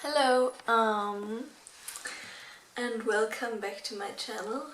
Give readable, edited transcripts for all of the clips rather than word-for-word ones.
Hello, and welcome back to my channel.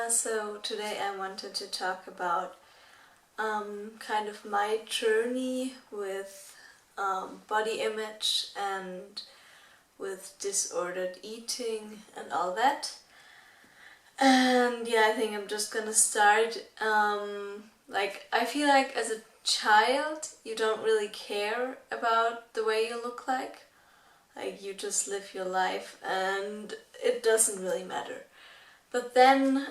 So today I wanted to talk about kind of my journey with body image and with disordered eating and all that. And yeah, I think I'm just gonna start. I feel like as a child you don't really care about the way you look like. Like, you just live your life and it doesn't really matter. But then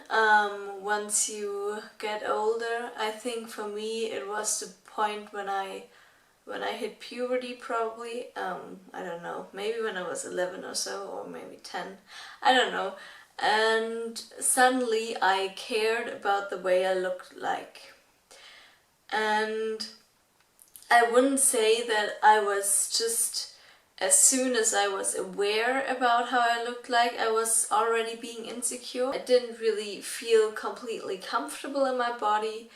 once you get older, I think for me it was the point when I hit puberty, probably. I don't know, maybe when I was 11 or so, or maybe 10, I don't know. And suddenly I cared about the way I looked like. And I wouldn't say that I was just, as soon as I was aware about how I looked like, I was already being insecure. I didn't really feel completely comfortable in my body,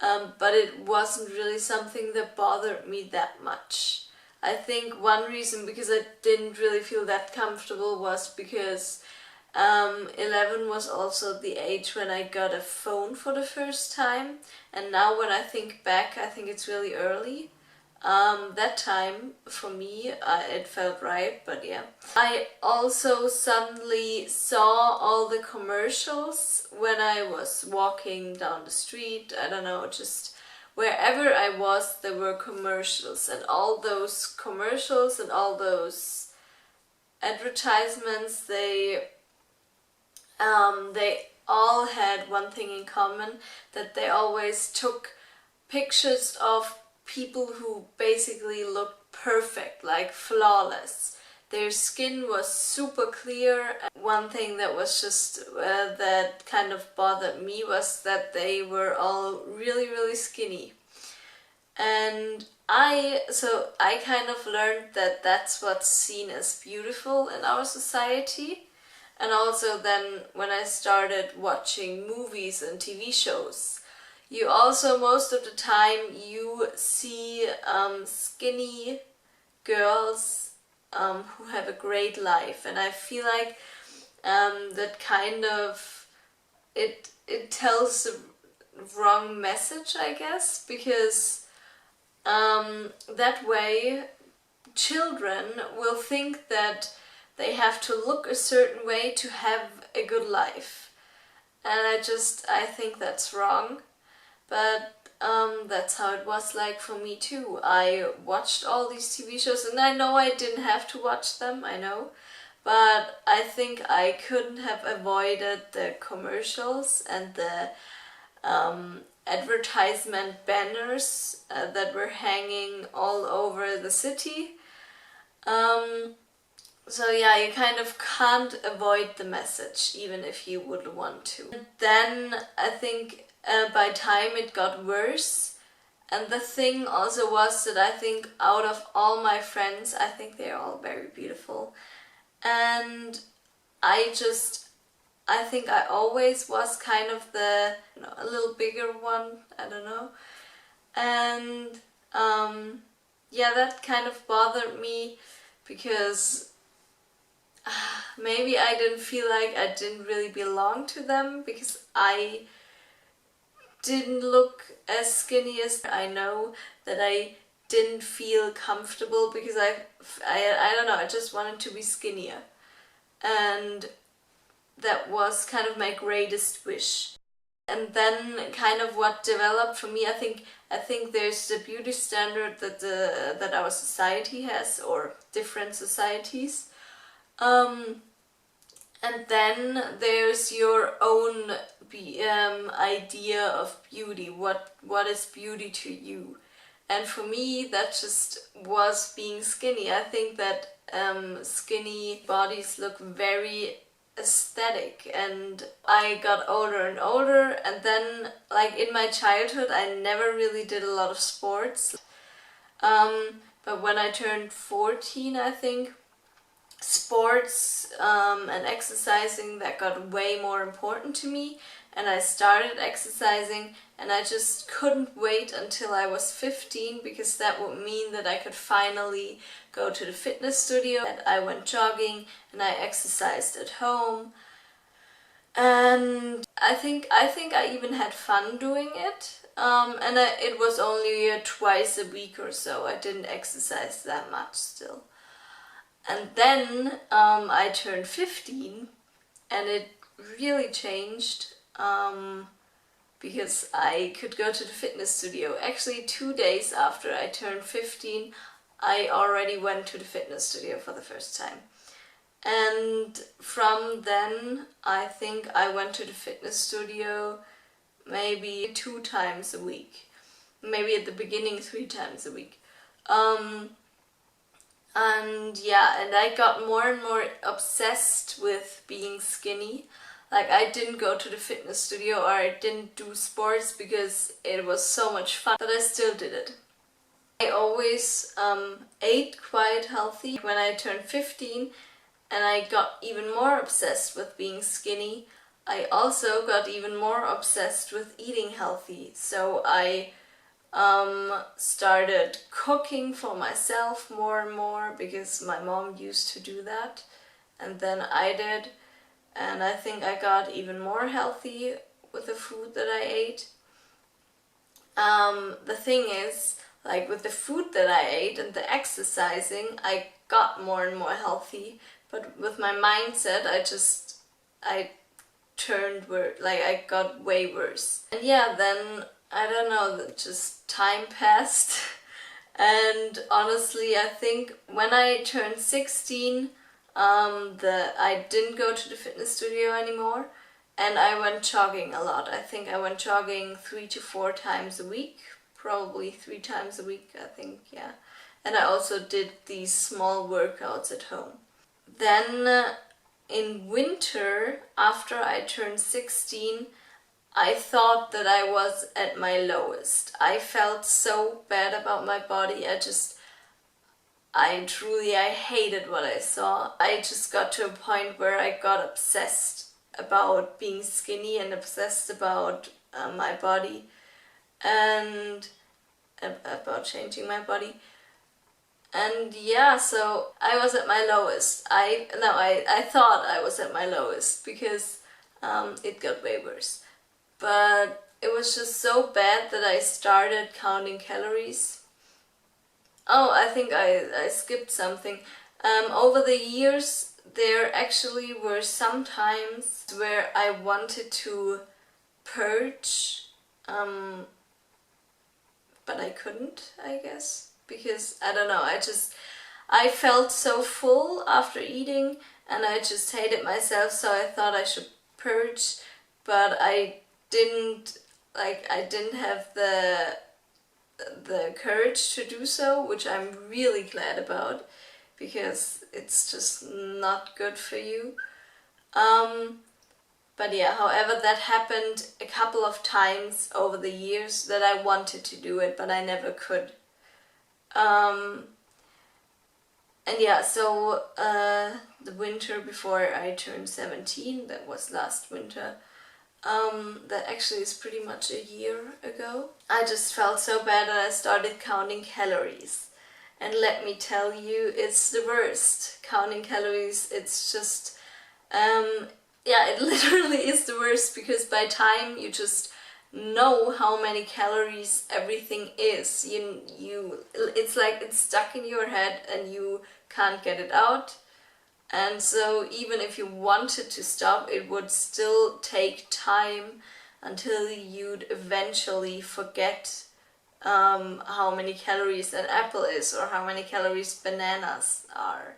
but it wasn't really something that bothered me that much. I think one reason because I didn't really feel that comfortable was because 11 was also the age when I got a phone for the first time, and now when I think back, I think it's really early. That time, for me, it felt right, but yeah. I also suddenly saw all the commercials when I was walking down the street. I don't know, just wherever I was, there were commercials, and all those commercials and all those advertisements, they all had one thing in common, that they always took pictures of people who basically looked perfect, like flawless. Their skin was super clear. One thing that was just that kind of bothered me was that they were all really skinny. And I kind of learned that that's what's seen as beautiful in our society. And also then when I started watching movies and TV shows, you also, most of the time, you see skinny girls who have a great life, and I feel like that kind of, it tells the wrong message, I guess, because that way children will think that they have to look a certain way to have a good life, and I think that's wrong. But that's how it was like for me too. I watched all these TV shows, and I know I didn't have to watch them, I know. But I think I couldn't have avoided the commercials and the advertisement banners that were hanging all over the city. So yeah, you kind of can't avoid the message, even if you would want to. Then I think by time it got worse, and the thing also was that I think out of all my friends, I think they're all very beautiful, and I think I always was kind of the, a little bigger one, I don't know, and yeah, that kind of bothered me because maybe I didn't feel like I didn't really belong to them because I didn't look as skinny as I know, that I didn't feel comfortable because I don't know, I just wanted to be skinnier, and that was kind of my greatest wish. And then kind of what developed for me, I think there's the beauty standard that our society has, or different societies. And then there's your own idea of beauty. What is beauty to you? And for me, that just was being skinny. I think that skinny bodies look very aesthetic, and I got older and older, and then, like, in my childhood I never really did a lot of sports, but when I turned 14, I think, sports and exercising, that got way more important to me, and I started exercising, and I just couldn't wait until I was 15 because that would mean that I could finally go to the fitness studio. And I went jogging and I exercised at home, and I think I even had fun doing it. It was only twice a week or so. I didn't exercise that much still. And then I turned 15, and it really changed because I could go to the fitness studio. Actually, 2 days after I turned 15, I already went to the fitness studio for the first time. And from then, I think I went to the fitness studio maybe 2 times a week. Maybe at the beginning 3 times a week. And yeah, and I got more and more obsessed with being skinny. Like, I didn't go to the fitness studio or I didn't do sports because it was so much fun, but I still did it. I always ate quite healthy. When I turned 15 and I got even more obsessed with being skinny, I also got even more obsessed with eating healthy. So I started cooking for myself more and more because my mom used to do that, and then I did, and I think I got even more healthy with the food that I ate. The thing is, like with the food that I ate and the exercising, I got more and more healthy, but with my mindset, I turned like I got way worse. And yeah, then I don't know, just time passed. And honestly, I think when I turned 16, I didn't go to the fitness studio anymore, and I went jogging a lot. I think I went jogging 3 to 4 times a week, probably 3 times a week, I think, yeah. And I also did these small workouts at home. Then in winter, after I turned 16, I thought that I was at my lowest. I felt so bad about my body. I hated what I saw. I just got to a point where I got obsessed about being skinny and obsessed about my body and about changing my body. And yeah, so I was at my lowest. I thought I was at my lowest because it got way worse. But it was just so bad that I started counting calories. Oh, I think I skipped something. Over the years, there actually were some times where I wanted to purge, but I couldn't, I guess, because I don't know, I felt so full after eating and I just hated myself, so I thought I should purge, but I didn't have the courage to do so, which I'm really glad about because it's just not good for you. But yeah, however, that happened a couple of times over the years that I wanted to do it, but I never could. And yeah, so the winter before I turned 17, that was last winter, that actually is pretty much a year ago, I just felt so bad that I started counting calories. And let me tell you, it's the worst. Counting calories, it's just, yeah, it literally is the worst, because by time you just know how many calories everything is, it's like it's stuck in your head and you can't get it out. And so even if you wanted to stop, it would still take time until you'd eventually forget how many calories an apple is or how many calories bananas are.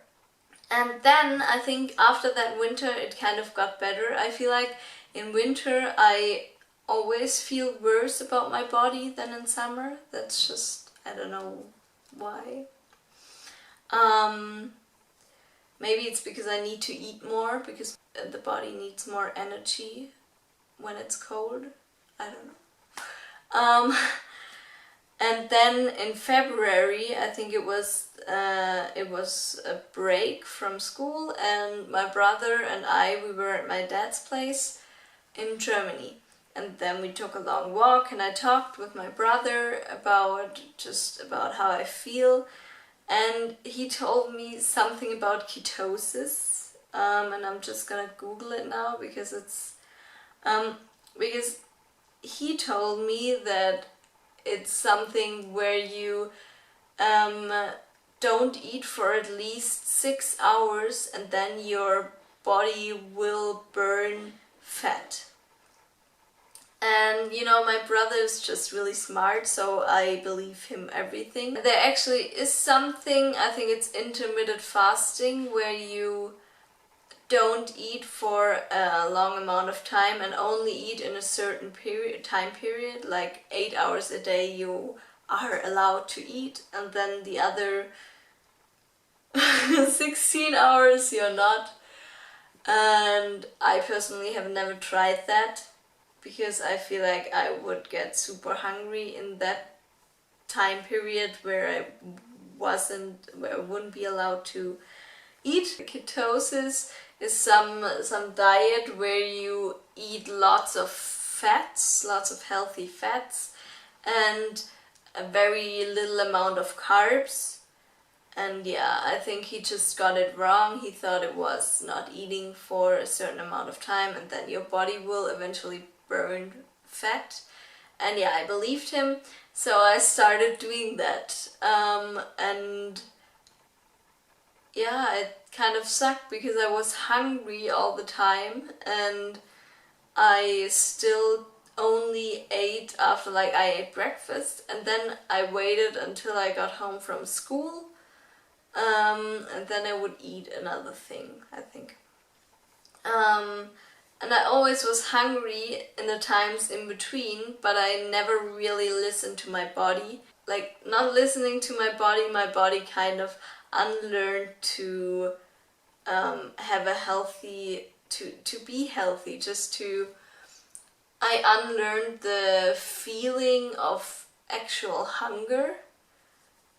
And then I think after that winter it kind of got better. I feel like in winter I always feel worse about my body than in summer. That's just, I don't know why. Maybe it's because I need to eat more, because the body needs more energy when it's cold. I don't know. And then in February, I think it was a break from school, and my brother and we were at my dad's place in Germany. and then we took a long walk, and I talked with my brother about how I feel, and he told me something about ketosis, and I'm just gonna Google it now because because he told me that it's something where you don't eat for at least 6 hours and then your body will burn fat. And you know, my brother is just really smart, so I believe him everything. There actually is something, I think it's intermittent fasting, where you don't eat for a long amount of time and only eat in a certain time period, like 8 hours a day you are allowed to eat, and then the other 16 hours you're not. And I personally have never tried that because I feel like I would get super hungry in that time period where I wouldn't be allowed to eat. Ketosis is some diet where you eat lots of fats, lots of healthy fats, and a very little amount of carbs. And yeah, I think he just got it wrong. He thought it was not eating for a certain amount of time and then your body will eventually burn fat. And yeah, I believed him, so I started doing that. And yeah, it kind of sucked because I was hungry all the time and I still only ate after, like, I ate breakfast and then I waited until I got home from school, and then I would eat another thing, I think. And I always was hungry in the times in between, but I never really listened to my body. Like, not listening to my body kind of unlearned to have a healthy, to be healthy, I unlearned the feeling of actual hunger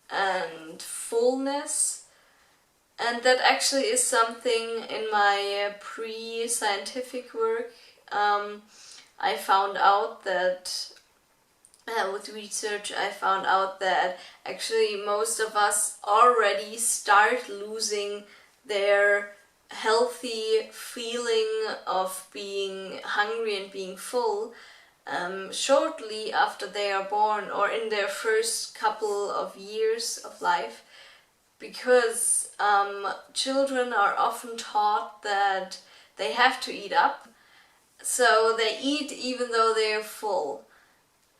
and fullness. And that actually is something in my pre-scientific work. I found out that with research I found out that actually most of us already start losing their healthy feeling of being hungry and being full shortly after they are born or in their first couple of years of life, because children are often taught that they have to eat up, so they eat even though they are full.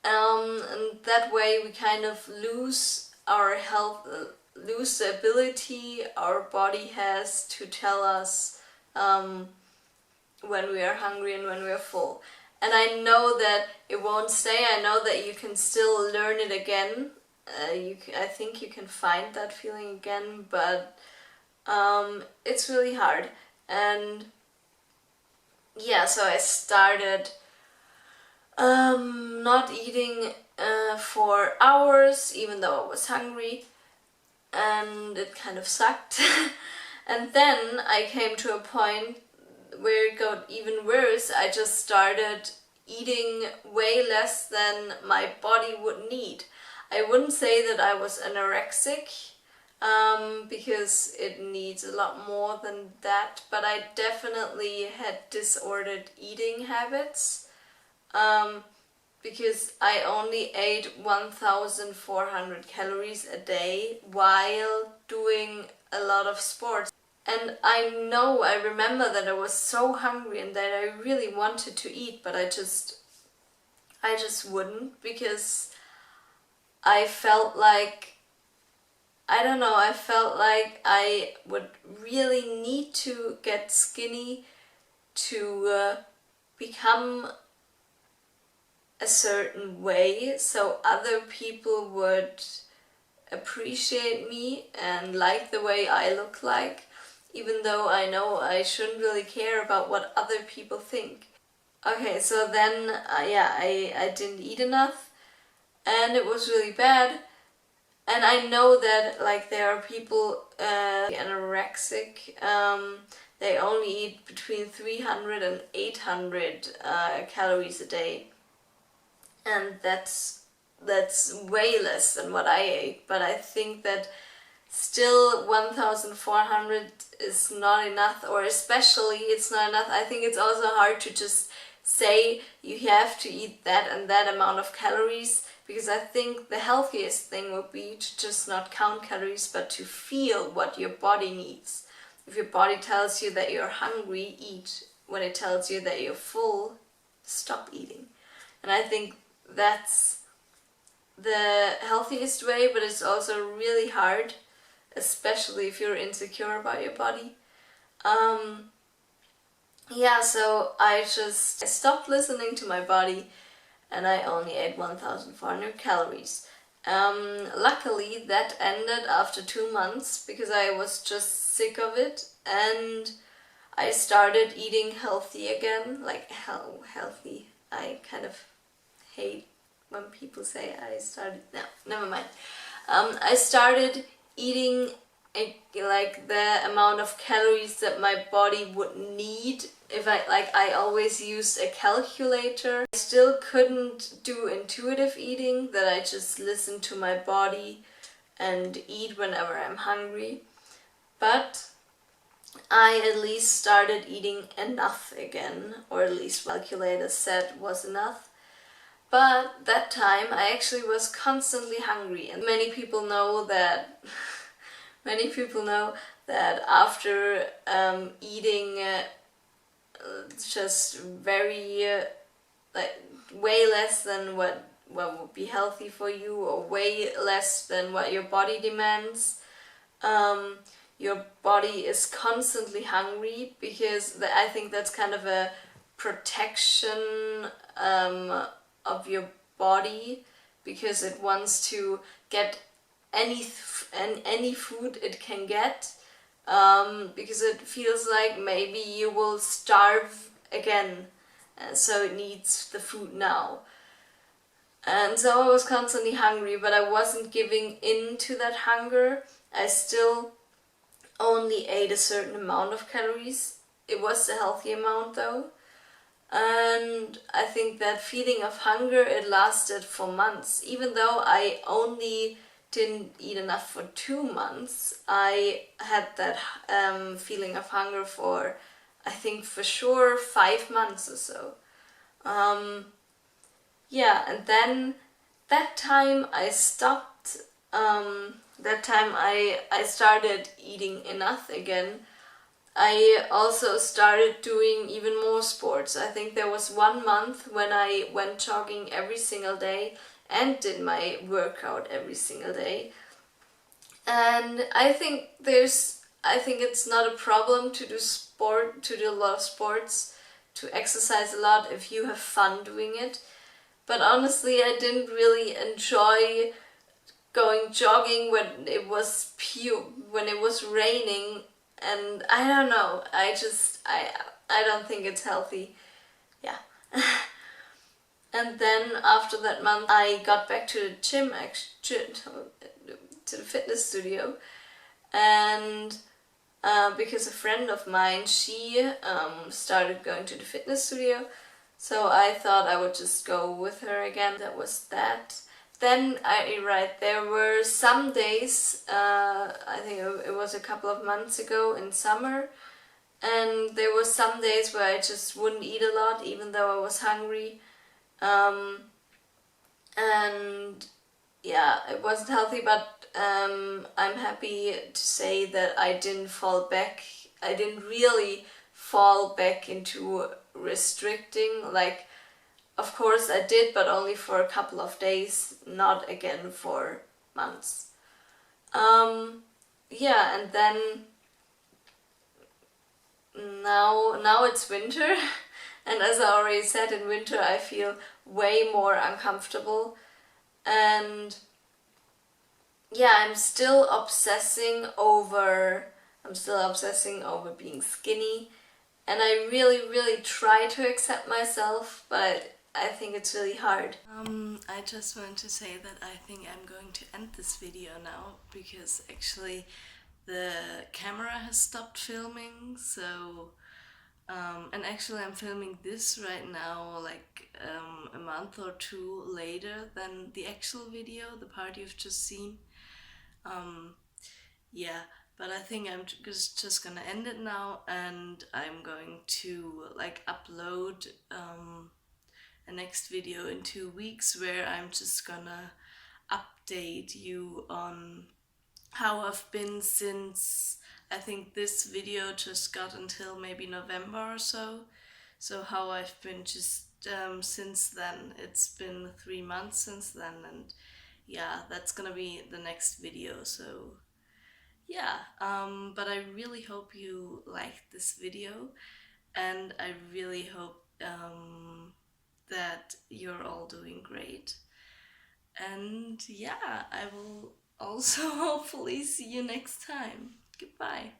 And that way we kind of lose our health, lose the ability our body has to tell us when we are hungry and when we are full. And I know that it won't stay. I know that you can still learn it again. I think you can find that feeling again, but it's really hard. And yeah, so I started not eating for hours, even though I was hungry, and it kind of sucked. And then I came to a point where it got even worse. I just started eating way less than my body would need. I wouldn't say that I was anorexic, because it needs a lot more than that, but I definitely had disordered eating habits, because I only ate 1,400 calories a day while doing a lot of sports. And I remember that I was so hungry and that I really wanted to eat, but I just wouldn't, because I felt like, I don't know, I felt like I would really need to get skinny to become a certain way so other people would appreciate me and like the way I look like, even though I know I shouldn't really care about what other people think. Okay, so then I didn't eat enough and it was really bad. And I know that, like, there are people anorexic, they only eat between 300 and 800 calories a day, and that's way less than what I ate. But I think that still 1,400 is not enough, or especially it's not enough. I think it's also hard to just say you have to eat that and that amount of calories, because I think the healthiest thing would be to just not count calories, but to feel what your body needs. If your body tells you that you're hungry, eat. When it tells you that you're full, stop eating. And I think that's the healthiest way, but it's also really hard, especially if you're insecure about your body. Yeah, so I stopped listening to my body, and I only ate 1,400 calories. Luckily, that ended after 2 months, because I was just sick of it, and I started eating healthy again. Like, healthy. I kind of hate when people say I started. No, never mind. I started eating like the amount of calories that my body would need. If I always used a calculator. I still couldn't do intuitive eating, that I just listen to my body and eat whenever I'm hungry. But I at least started eating enough again, or at least what the calculator said was enough. But that time I actually was constantly hungry, and many people know that after eating just very like way less than what would be healthy for you, or way less than what your body demands, your body is constantly hungry, because I think that's kind of a protection of your body, because it wants to get any food it can get, because it feels like maybe you will starve again, and so it needs the food now. And so I was constantly hungry, but I wasn't giving in to that hunger. I still only ate a certain amount of calories. It was a healthy amount though. And I think that feeling of hunger, it lasted for months. Even though I only didn't eat enough for 2 months, I had that feeling of hunger for, I think for sure, 5 months or so. Yeah, and then that time I stopped, that time I started eating enough again. I also started doing even more sports. I think there was 1 month when I went jogging every single day and did my workout every single day. And I think it's not a problem to do a lot of sports, to exercise a lot if you have fun doing it. But honestly, I didn't really enjoy going jogging when it was raining, and I don't know, I don't think it's healthy. Yeah. And then after that month, I got back to the gym, to the fitness studio, and because a friend of mine, she started going to the fitness studio, so I thought I would just go with her again. That was that. Then there were some days, I think it was a couple of months ago in summer, and there were some days where I just wouldn't eat a lot even though I was hungry. And yeah, it wasn't healthy, but I'm happy to say that I didn't really fall back into restricting. Like, of course I did, but only for a couple of days, not again for months. Yeah, and then now it's winter, and as I already said, in winter I feel way more uncomfortable, and yeah, I'm still obsessing over being skinny, and I really try to accept myself, but I think it's really hard. I just want to say that I think I'm going to end this video now, because actually the camera has stopped filming, so and actually I'm filming this right now like a month or two later than the actual video, the part you've just seen. um, yeah, but I think I'm just gonna end it now, and I'm going to like upload a next video in 2 weeks where I'm just gonna update you on how I've been since I think this video just got until maybe November or so. So how I've been just since then. It's been 3 months since then, and yeah, that's gonna be the next video. So yeah, but I really hope you liked this video, and I really hope that you're all doing great. And yeah, I will also hopefully see you next time. Goodbye.